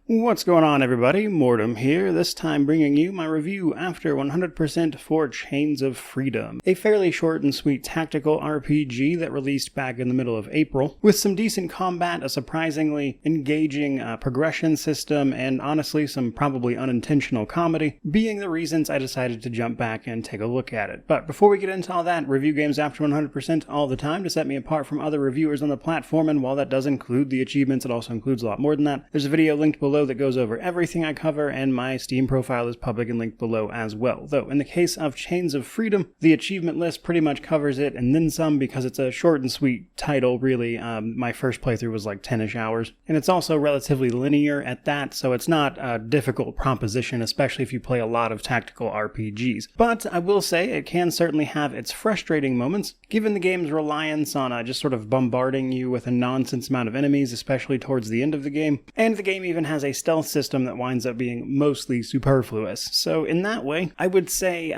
What's going on, everybody? Mortem here, this time bringing you my review after 100% for Chains of Freedom, a fairly short and sweet tactical RPG that released back in the middle of April, with some decent combat, a surprisingly engaging progression system, and honestly some probably unintentional comedy, being the reasons I decided to jump back and take a look at it. But before we get into all that, review games after 100% all the time to set me apart from other reviewers on the platform, and while that does include the achievements, it also includes a lot more than that. There's a video linked below that goes over everything I cover, and my Steam profile is public and linked below as well. Though, in the case of Chains of Freedom, the achievement list pretty much covers it, and then some, because it's a short and sweet title, really. My first playthrough was like 10-ish hours, and it's also relatively linear at that, so it's not a difficult proposition, especially if you play a lot of tactical RPGs. But I will say it can certainly have its frustrating moments, given the game's reliance on just sort of bombarding you with a nonsense amount of enemies, especially towards the end of the game, and the game even has a stealth system that winds up being mostly superfluous. So in that way, I would say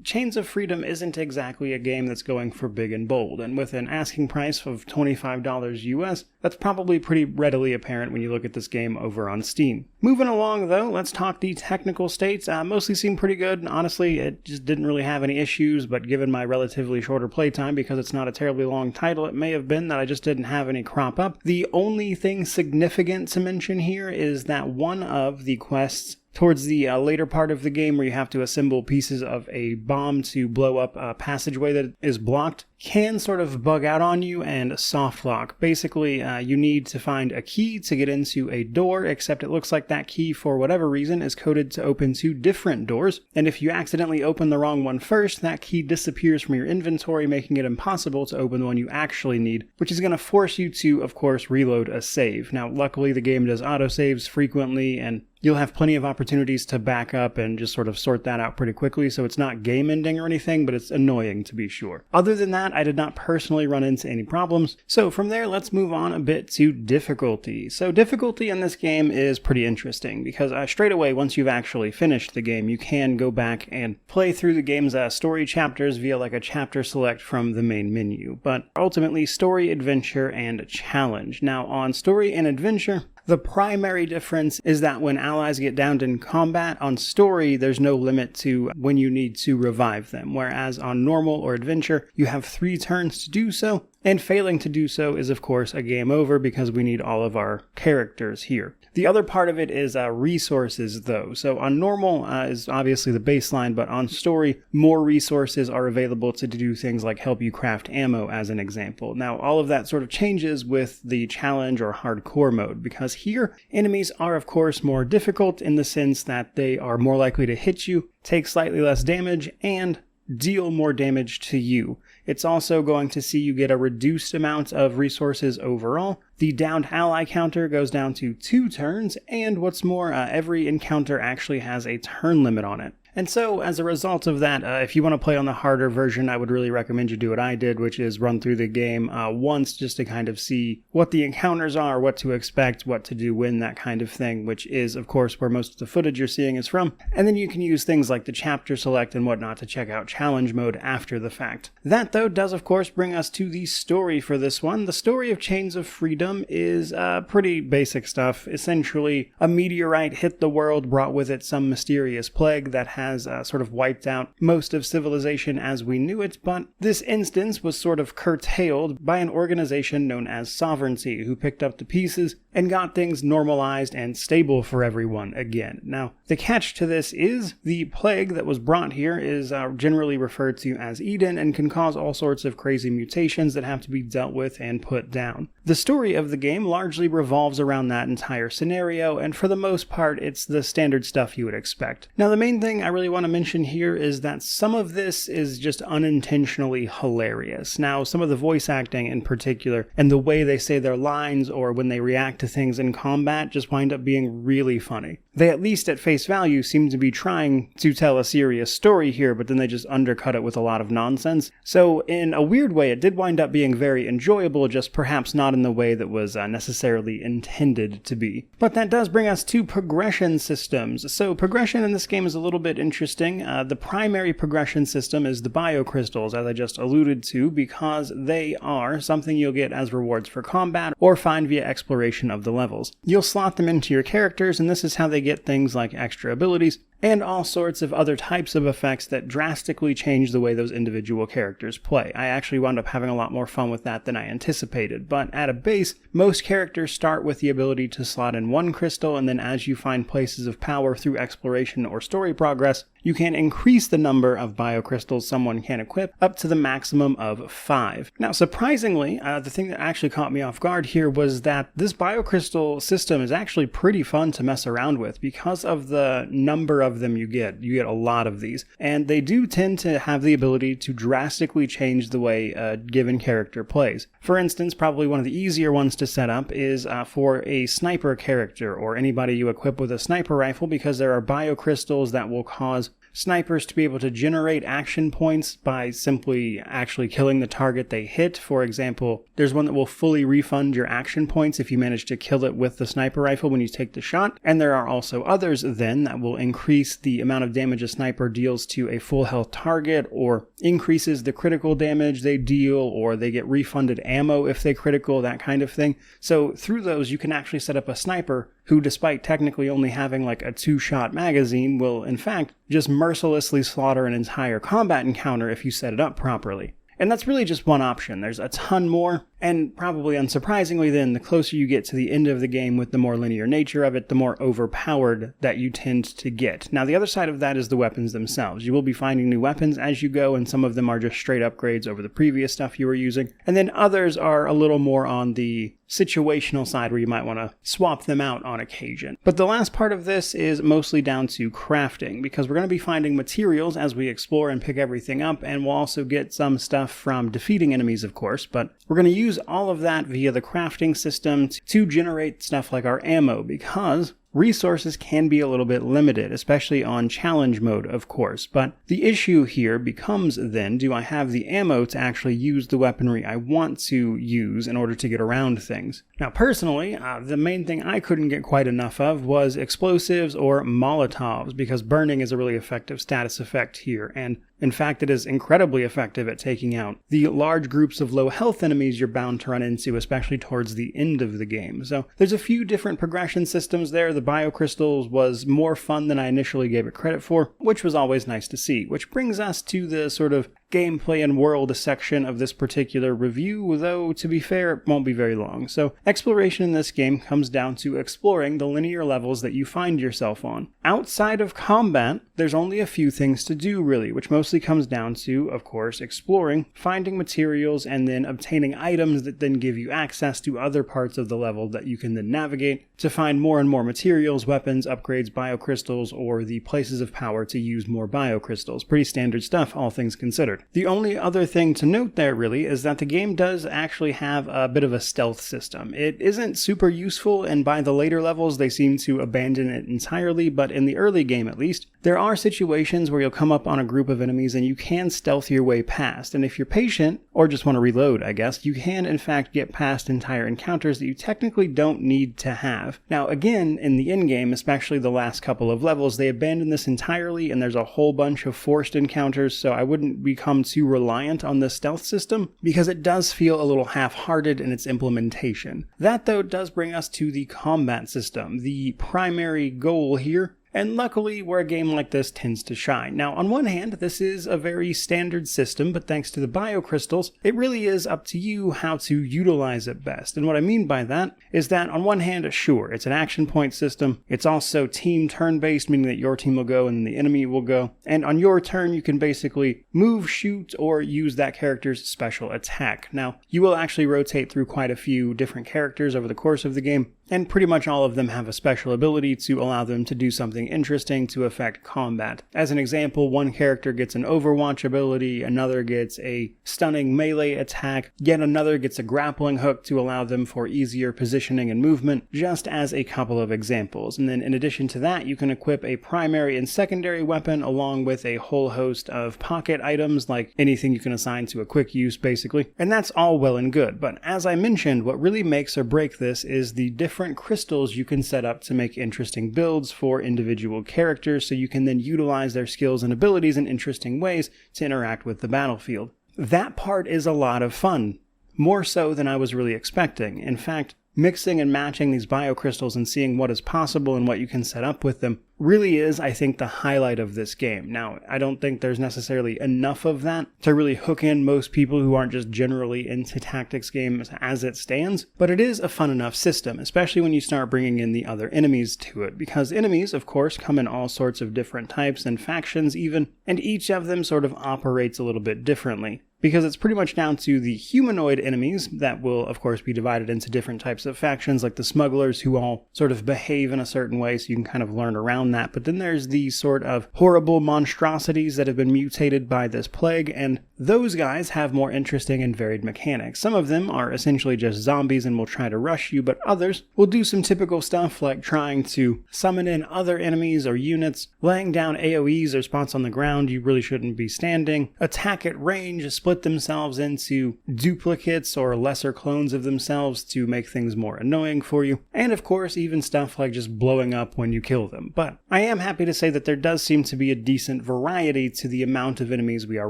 Chains of Freedom isn't exactly a game that's going for big and bold, and with an asking price of $25 US, that's probably pretty readily apparent when you look at this game over on Steam. Moving along though, let's talk the technical states. Mostly seem pretty good. Honestly, it just didn't really have any issues, but given my relatively shorter playtime, because it's not a terribly long title, it may have been that I just didn't have any crop up. The only thing significant to mention here is that one of the quests towards the later part of the game, where you have to assemble pieces of a bomb to blow up a passageway that is blocked, can sort of bug out on you and soft lock. Basically, you need to find a key to get into a door, except it looks like that key, for whatever reason, is coded to open two different doors, and if you accidentally open the wrong one first, that key disappears from your inventory, making it impossible to open the one you actually need, which is going to force you to, of course, reload a save. Now, luckily, the game does autosaves frequently, and you'll have plenty of opportunities to back up and just sort of sort that out pretty quickly, so it's not game ending or anything, but it's annoying to be sure. Other than that, I did not personally run into any problems. So from there, let's move on a bit to difficulty. So difficulty in this game is pretty interesting, because straight away, once you've actually finished the game, you can go back and play through the game's story chapters via like a chapter select from the main menu. But ultimately, story, adventure, and challenge. Now on story and adventure, the primary difference is that when allies get downed in combat, on story, there's no limit to when you need to revive them, whereas on normal or adventure, you have 3 turns to do so, and failing to do so is of course a game over, because we need all of our characters here. The other part of it is resources though. So on normal is obviously the baseline, but on story, more resources are available to do things like help you craft ammo, as an example. Now all of that sort of changes with the challenge or hardcore mode, because here enemies are of course more difficult in the sense that they are more likely to hit you, take slightly less damage, and deal more damage to you. It's also going to see you get a reduced amount of resources overall. The downed ally counter goes down to 2 turns, and what's more, every encounter actually has a turn limit on it. And so, as a result of that, if you want to play on the harder version, I would really recommend you do what I did, which is run through the game once just to kind of see what the encounters are, what to expect, what to do when, that kind of thing, which is, of course, where most of the footage you're seeing is from. And then you can use things like the chapter select and whatnot to check out challenge mode after the fact. That, though, does, of course, bring us to the story for this one. The story of Chains of Freedom is pretty basic stuff. Essentially, a meteorite hit the world, brought with it some mysterious plague that has sort of wiped out most of civilization as we knew it, but this instance was sort of curtailed by an organization known as Sovereignty, who picked up the pieces and got things normalized and stable for everyone again. Now, the catch to this is the plague that was brought here is generally referred to as Eden and can cause all sorts of crazy mutations that have to be dealt with and put down. The story of the game largely revolves around that entire scenario, and for the most part, it's the standard stuff you would expect. Now, the main thing I really want to mention here is that some of this is just unintentionally hilarious. Now, some of the voice acting in particular, and the way they say their lines or when they react to things in combat, just wind up being really funny. they at least at face value seem to be trying to tell a serious story here, but then they just undercut it with a lot of nonsense. So in a weird way, it did wind up being very enjoyable, just perhaps not in the way that was necessarily intended to be. But that does bring us to progression systems. So progression in this game is a little bit interesting. The primary progression system is the biocrystals, as I just alluded to, because they are something you'll get as rewards for combat or find via exploration of the levels. You'll slot them into your characters, and this is how they get things like extra abilities and all sorts of other types of effects that drastically change the way those individual characters play. I actually wound up having a lot more fun with that than I anticipated, but at a base, most characters start with the ability to slot in one crystal, and then as you find places of power through exploration or story progress, you can increase the number of biocrystals someone can equip up to the maximum of 5. Now, surprisingly, the thing that actually caught me off guard here was that this biocrystal system is actually pretty fun to mess around with because of the number of them you get. You get a lot of these, and they do tend to have the ability to drastically change the way a given character plays. For instance, probably one of the easier ones to set up is for a sniper character or anybody you equip with a sniper rifle, because there are biocrystals that will cause snipers to be able to generate action points by simply actually killing the target they hit. For example, there's one that will fully refund your action points if you manage to kill it with the sniper rifle when you take the shot. And there are also others then that will increase the amount of damage a sniper deals to a full health target, or increases the critical damage they deal, or they get refunded ammo if they critical, that kind of thing. So through those, you can actually set up a sniper who, despite technically only having like a 2-shot magazine, will in fact just mercilessly slaughter an entire combat encounter if you set it up properly. And that's really just one option. There's a ton more, and probably unsurprisingly then, the closer you get to the end of the game with the more linear nature of it, the more overpowered that you tend to get. Now, the other side of that is the weapons themselves. You will be finding new weapons as you go, and some of them are just straight upgrades over the previous stuff you were using. And then others are a little more on the situational side where you might want to swap them out on occasion. But the last part of this is mostly down to crafting, because we're going to be finding materials as we explore and pick everything up, and we'll also get some stuff from defeating enemies, of course, but we're going to use all of that via the crafting system to generate stuff like our ammo, because resources can be a little bit limited, especially on challenge mode, of course. But the issue here becomes then, do I have the ammo to actually use the weaponry I want to use in order to get around things? Now, personally, the main thing I couldn't get quite enough of was explosives or Molotovs, because burning is a really effective status effect here, and in fact, it is incredibly effective at taking out the large groups of low health enemies you're bound to run into, especially towards the end of the game. So there's a few different progression systems there. The biocrystals was more fun than I initially gave it credit for, which was always nice to see. Which brings us to the sort of gameplay and world section of this particular review, though to be fair, it won't be very long. So exploration in this game comes down to exploring the linear levels that you find yourself on. Outside of combat, there's only a few things to do really, which mostly comes down to, of course, exploring, finding materials, and then obtaining items that then give you access to other parts of the level that you can then navigate to find more and more materials, weapons, upgrades, biocrystals, or the places of power to use more biocrystals. Pretty standard stuff, all things considered. The only other thing to note there really is that the game does actually have a bit of a stealth system. It isn't super useful, and by the later levels they seem to abandon it entirely, but in the early game at least, there are situations where you'll come up on a group of enemies and you can stealth your way past, and if you're patient, or just want to reload I guess, you can in fact get past entire encounters that you technically don't need to have. Now again, in the endgame, especially the last couple of levels, they abandon this entirely, and there's a whole bunch of forced encounters, so I wouldn't become too reliant on the stealth system, because it does feel a little half-hearted in its implementation. That though does bring us to the combat system, the primary goal here. And luckily, where a game like this tends to shine. Now, on one hand, this is a very standard system, but thanks to the biocrystals, it really is up to you how to utilize it best. And what I mean by that is that, on one hand, sure, it's an action point system. It's also team turn-based, meaning that your team will go and the enemy will go. And on your turn, you can basically move, shoot, or use that character's special attack. Now, you will actually rotate through quite a few different characters over the course of the game, and pretty much all of them have a special ability to allow them to do something interesting to affect combat. As an example, one character gets an Overwatch ability, another gets a stunning melee attack, yet another gets a grappling hook to allow them for easier positioning and movement, just as a couple of examples. And then in addition to that, you can equip a primary and secondary weapon along with a whole host of pocket items, like anything you can assign to a quick use basically. And that's all well and good, but as I mentioned, what really makes or break this is the different crystals you can set up to make interesting builds for individual characters, so you can then utilize their skills and abilities in interesting ways to interact with the battlefield. That part is a lot of fun, more so than I was really expecting. In fact, mixing and matching these biocrystals and seeing what is possible and what you can set up with them really is, I think, the highlight of this game. Now, I don't think there's necessarily enough of that to really hook in most people who aren't just generally into tactics games as it stands, but it is a fun enough system, especially when you start bringing in the other enemies to it, because enemies, of course, come in all sorts of different types and factions even, and each of them sort of operates a little bit differently. Because it's pretty much down to the humanoid enemies that will, of course, be divided into different types of factions, like the smugglers, who all sort of behave in a certain way, so you can kind of learn around that. But then there's these sort of horrible monstrosities that have been mutated by this plague, and those guys have more interesting and varied mechanics. Some of them are essentially just zombies and will try to rush you, but others will do some typical stuff like trying to summon in other enemies or units, laying down AoEs or spots on the ground you really shouldn't be standing, attack at range, split themselves into duplicates or lesser clones of themselves to make things more annoying for you, and of course even stuff like just blowing up when you kill them. But I am happy to say that there does seem to be a decent variety to the amount of enemies we are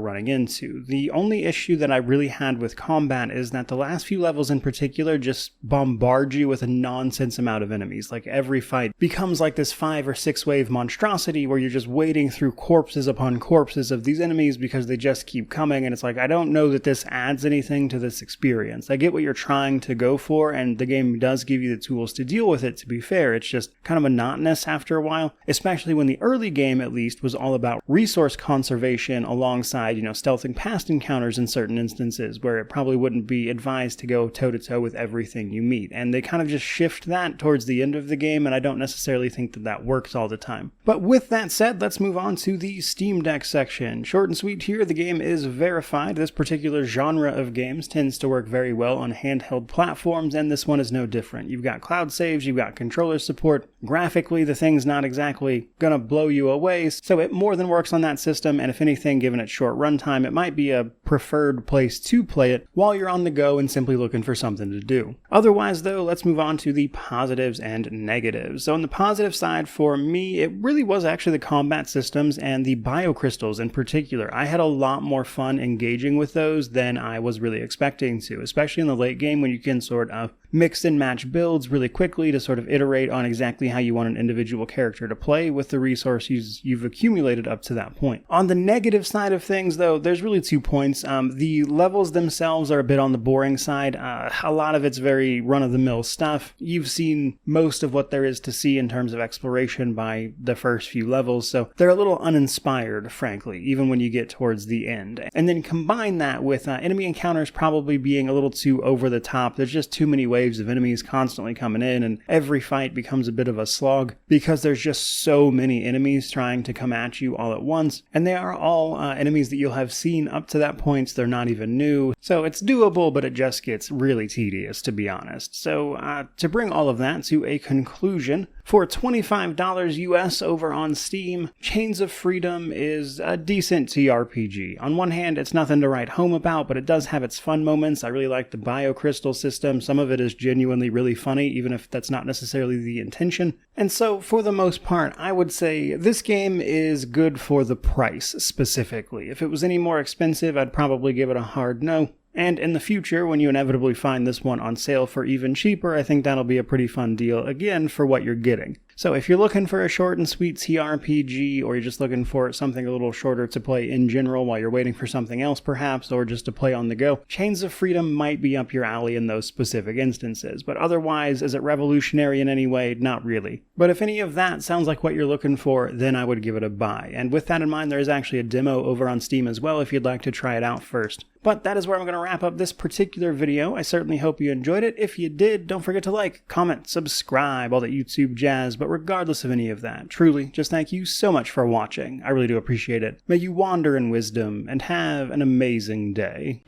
running into. The only issue that I really had with combat is that the last few levels in particular just bombard you with a nonsense amount of enemies. Like, every fight becomes like this 5 or 6 wave monstrosity where you're just wading through corpses upon corpses of these enemies because they just keep coming, and it's like, I don't know that this adds anything to this experience. I get what you're trying to go for, and the game does give you the tools to deal with it, to be fair. It's just kind of monotonous after a while, especially when the early game, at least, was all about resource conservation alongside, stealthing past encounters in certain instances where it probably wouldn't be advised to go toe-to-toe with everything you meet. And they kind of just shift that towards the end of the game, and I don't necessarily think that that works all the time. But with that said, let's move on to the Steam Deck section. Short and sweet here, the game is verified. This particular genre of games tends to work very well on handheld platforms, and this one is no different. You've got cloud saves, you've got controller support. Graphically, the thing's not exactly gonna blow you away, so it more than works on that system, and if anything, given its short runtime, it might be a preferred place to play it while you're on the go and simply looking for something to do. Otherwise, though, let's move on to the positives and negatives. So on the positive side, for me, it really was actually the combat systems and the biocrystals in particular. I had a lot more fun engaging with those than I was really expecting to, especially in the late game when you can sort of mix and match builds really quickly to sort of iterate on exactly how you want an individual character to play with the resources you've accumulated up to that point. On the negative side of things, though, there's really 2 points. The levels themselves are a bit on the boring side. A lot of it's very run-of-the-mill stuff. You've seen most of what there is to see in terms of exploration by the first few levels, so they're a little uninspired, frankly, even when you get towards the end. And then combine that with enemy encounters probably being a little too over the top. There's just too many waves of enemies constantly coming in, and every fight becomes a bit of a slog because there's just so many enemies trying to come at you all at once, and they are all enemies that you'll have seen up to that point, so they're not even new. So it's doable, but it just gets really tedious, to be honest. So to bring all of that to a conclusion, for $25 US over on Steam, Chains of Freedom is a decent TRPG. On one hand, it's nothing to write home about, but it does have its fun moments. I really like the biocrystal system. Some of it is genuinely really funny, even if that's not necessarily the intention. And so, for the most part, I would say this game is good for the price, specifically. If it was any more expensive, I'd probably give it a hard no. And in the future, when you inevitably find this one on sale for even cheaper, I think that'll be a pretty fun deal, again, for what you're getting. So if you're looking for a short and sweet TRPG, or you're just looking for something a little shorter to play in general while you're waiting for something else perhaps, or just to play on the go, Chains of Freedom might be up your alley in those specific instances, but otherwise, is it revolutionary in any way? Not really. But if any of that sounds like what you're looking for, then I would give it a buy. And with that in mind, there is actually a demo over on Steam as well if you'd like to try it out first. But that is where I'm going to wrap up this particular video. I certainly hope you enjoyed it. If you did, don't forget to like, comment, subscribe, all that YouTube jazz. But regardless of any of that, truly, just thank you so much for watching. I really do appreciate it. May you wander in wisdom and have an amazing day.